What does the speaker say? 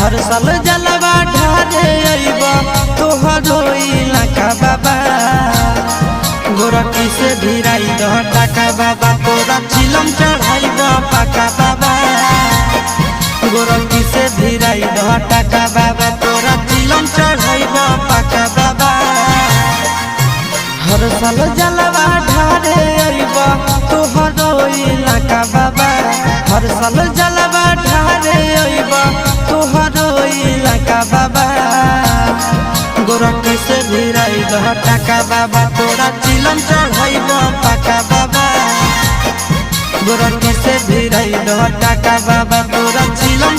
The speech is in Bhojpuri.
हर साल जलवा ढारे अइबा तोहरो इलाका बाबा गोरखी से भिराई दह टाका बाबा तोरा चिलम चढ़ाइबा पाका बाबा गोरखी से भिराई दह टाका बाबा तोरा चिलम चढ़ाइबा पाका बाबा हर साल जलवा ढारे अइबा तोहरो इलाका बाबा हर साल जलवा ढारे अइबा तोहरो इलाका बाबा गोरखी से भिराई दह टाका बाबा तोरा चिलम चढ़ाइबा पाका बाबा गोरखी से भिराई दह टाका बाबा तोरा चिलम